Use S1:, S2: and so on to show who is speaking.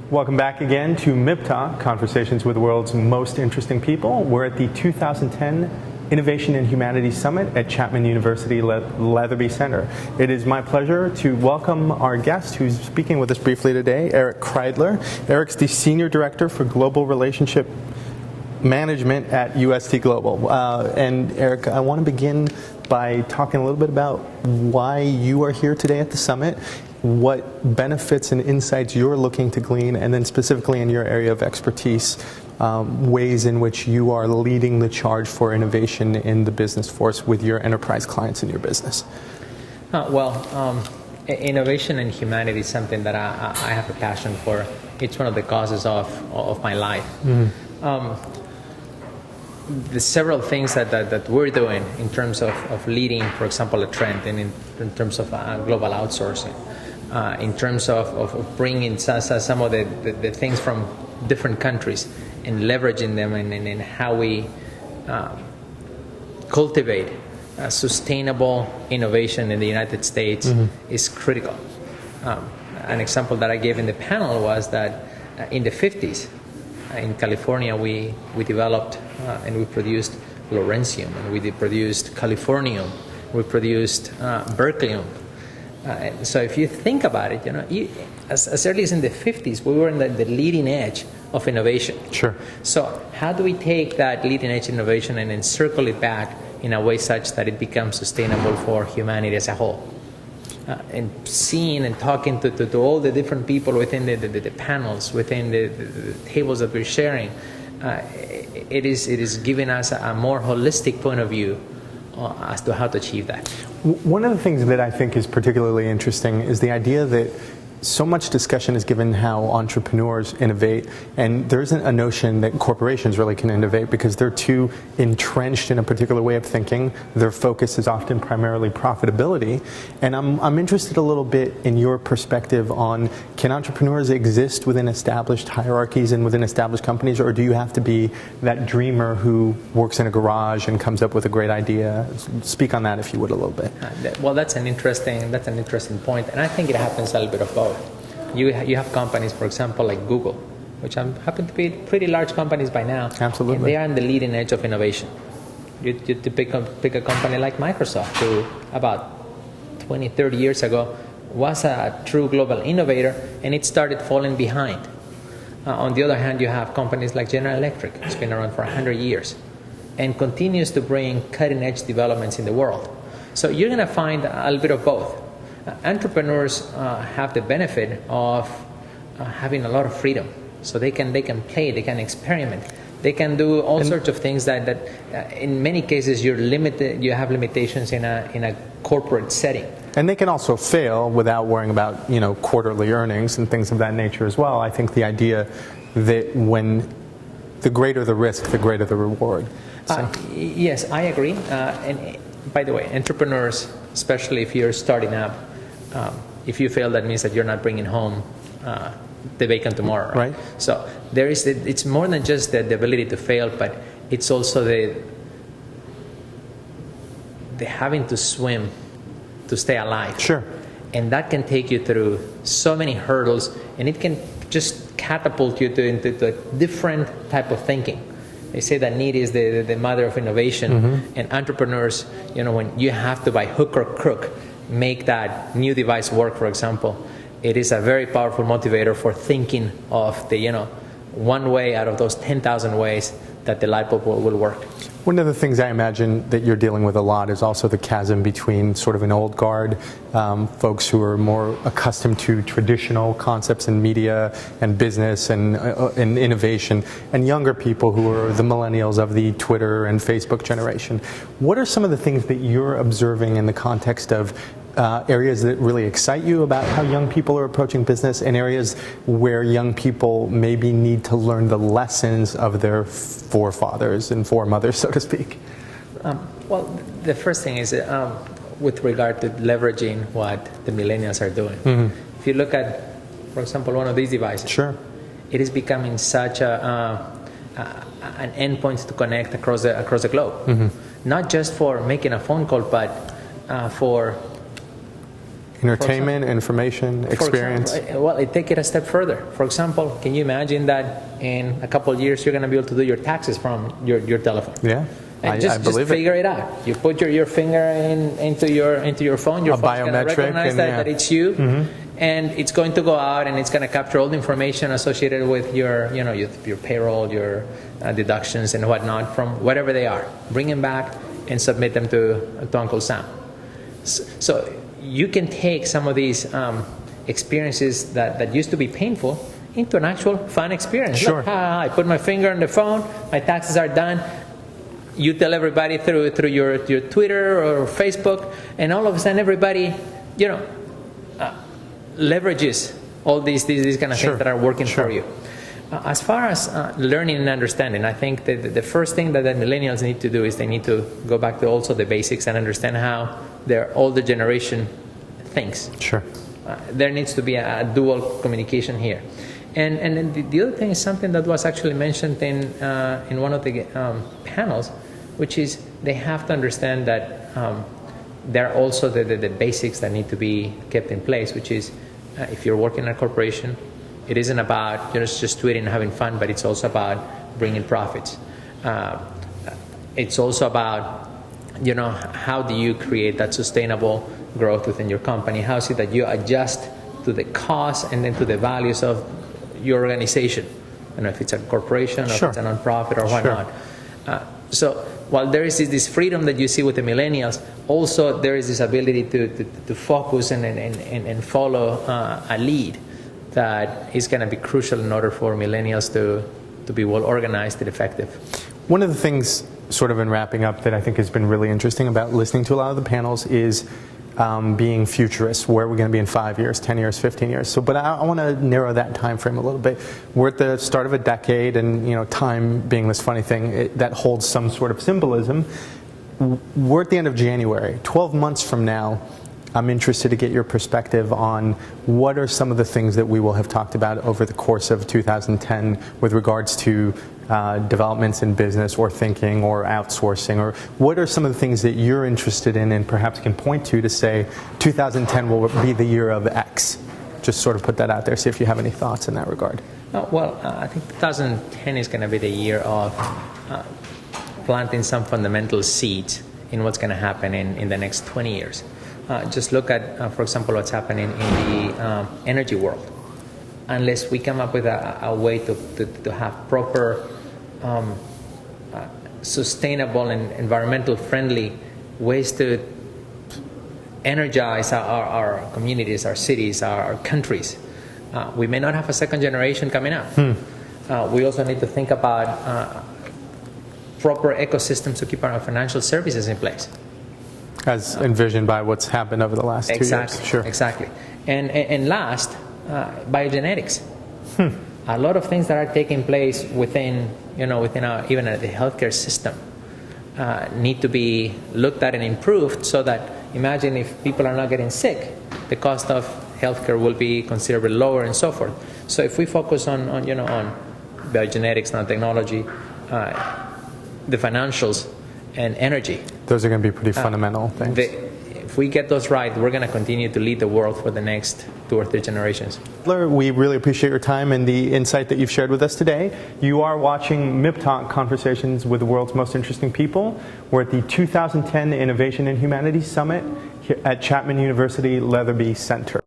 S1: Welcome back again to MIPtalk, Conversations with the World's Most Interesting People. We're at the 2010 Innovation in Humanities Summit at Chapman University Leatherby Center. It is my pleasure to welcome our guest who's speaking with us briefly today, Erich Kreidler. Erich's the Senior Director for Global Relationship Management at UST Global. And Erich, I want to begin by talking a little bit about why you are here today at the summit, what benefits and insights you're looking to glean, and then specifically in your area of expertise, ways in which you are leading the charge for innovation in the business force with your enterprise clients in your business.
S2: Innovation in humanity is something that I have a passion for. It's one of the causes of my life. Mm-hmm. The several things that we're doing in terms of leading, for example, a trend, and in terms of global outsourcing, in terms of bringing some of the things from different countries and leveraging them in how we cultivate sustainable innovation in the United States is critical. An example that I gave in the panel was that in the 50s, in California, we developed and we produced Lawrencium, and we produced Californium, we produced Berkelium. So if you think about it, as early as in the 50s, we were in the leading edge of innovation.
S1: Sure.
S2: So how do we take that leading edge innovation and then circle it back in a way such that it becomes sustainable for humanity as a whole? And seeing and talking to all the different people within the panels, within the tables that we're sharing, it is giving us a more holistic point of view as to how to achieve that.
S1: One of the things that I think is particularly interesting is the idea that so much discussion is given how entrepreneurs innovate, and there isn't a notion that corporations really can innovate because they're too entrenched in a particular way of thinking. Their focus is often primarily profitability. And I'm interested a little bit in your perspective on, can entrepreneurs exist within established hierarchies and within established companies, or do you have to be that dreamer who works in a garage and comes up with a great idea? Speak on that, if you would, a little bit.
S2: Well, that's an interesting point, and I think it happens a little bit of both. You have companies, for example, like Google, which happen to be pretty large companies by now.
S1: Absolutely.
S2: And they are on the leading edge of innovation. You pick a company like Microsoft, who about 20, 30 years ago was a true global innovator, and it started falling behind. On the other hand, you have companies like General Electric, who's been around for 100 years, and continues to bring cutting-edge developments in the world. So you're going to find a little bit of both. Entrepreneurs have the benefit of having a lot of freedom, so they can play, they can experiment, they can do all sorts of things that in many cases you're limited. You have limitations in a corporate setting.
S1: And they can also fail without worrying about quarterly earnings and things of that nature as well. I think the idea that when the greater the risk, the greater the reward. So.
S2: Yes, I agree. And by the way, entrepreneurs, especially if you're starting up, if you fail, that means that you're not bringing home the bacon tomorrow. Right? So it's more than just the ability to fail, but it's also the having to swim to stay alive.
S1: Sure.
S2: And that can take you through so many hurdles, and it can just catapult you into a different type of thinking. They say that need is the mother of innovation, and entrepreneurs, when you have to, by hook or crook, make that new device work, for example, it is a very powerful motivator for thinking of the one way out of those 10,000 ways that the light bulb will work.
S1: One of the things I imagine that you're dealing with a lot is also the chasm between sort of an old guard, folks who are more accustomed to traditional concepts in media and business and innovation, and younger people who are the millennials of the Twitter and Facebook generation. What are some of the things that you're observing in the context of areas that really excite you about how young people are approaching business, and areas where young people maybe need to learn the lessons of their forefathers and foremothers, so to speak?
S2: Well, the first thing is with regard to leveraging what the millennials are doing. Mm-hmm. If you look at, for example, one of these devices,
S1: sure,
S2: it is becoming such an endpoint to connect across the globe. Mm-hmm. Not just for making a phone call, but for
S1: Entertainment, information, experience.
S2: Well, take it a step further. For example, can you imagine that in a couple of years you're going to be able to do your taxes from your telephone?
S1: Yeah.
S2: And just figure it out. You put your finger into your phone. Your phone's going to recognize that it's you, and it's going to go out and it's going to capture all the information associated with your payroll, your deductions and whatnot from whatever they are. Bring them back and submit them to Uncle Sam. So you can take some of these experiences that used to be painful into an actual fun experience.
S1: Sure.
S2: Look, I put my finger on the phone. My taxes are done. You tell everybody through your Twitter or Facebook, and all of a sudden everybody, leverages all these kind of things that are working for you. As far as learning and understanding, I think that the first thing that the millennials need to do is they need to go back to also the basics and understand how their older generation thinks.
S1: Sure.
S2: There needs to be a dual communication here. And then the other thing is something that was actually mentioned in one of the panels, which is they have to understand that there are also the basics that need to be kept in place, which is if you're working in a corporation, it isn't about just tweeting and having fun, but it's also about bringing profits. It's also about, how do you create that sustainable growth within your company? How is it that you adjust to the cost and then to the values of your organization? I don't know if it's a corporation or if it's a nonprofit or whatnot. So while there is this freedom that you see with the millennials, also there is this ability to focus and follow a lead that is going to be crucial in order for millennials to be well organized and effective.
S1: One of the things, sort of in wrapping up, that I think has been really interesting about listening to a lot of the panels is being futurists. Where are we going to be in 5 years, 10 years, 15 years? But I want to narrow that time frame a little bit. We're at the start of a decade, and time being this funny thing that holds some sort of symbolism. We're at the end of January. 12 months from now, I'm interested to get your perspective on what are some of the things that we will have talked about over the course of 2010 with regards to developments in business or thinking or outsourcing, or what are some of the things that you're interested in and perhaps can point to say 2010 will be the year of X? Just sort of put that out there, see if you have any thoughts in that regard.
S2: I think 2010 is going to be the year of planting some fundamental seeds in what's going to happen in the next 20 years. Just look at, for example, what's happening in the energy world. Unless we come up with a way to have proper, sustainable and environmental friendly ways to energize our communities, our cities, our countries, we may not have a second generation coming up. We also need to think about proper ecosystems to keep our financial services in place.
S1: As envisioned by what's happened over the last 2 years. Sure.
S2: Exactly. And last, biogenetics. A lot of things that are taking place within our, even the healthcare system need to be looked at and improved so that, imagine if people are not getting sick, the cost of healthcare will be considerably lower and so forth. So if we focus on biogenetics, nanotechnology, the financials, and energy.
S1: Those are going to be pretty fundamental things.
S2: If we get those right, we're going to continue to lead the world for the next 2 or 3 generations.
S1: We really appreciate your time and the insight that you've shared with us today. You are watching MIPtalk, Conversations with the World's Most Interesting People. We're at the 2010 Innovation in Humanities Summit at Chapman University Leatherby Center.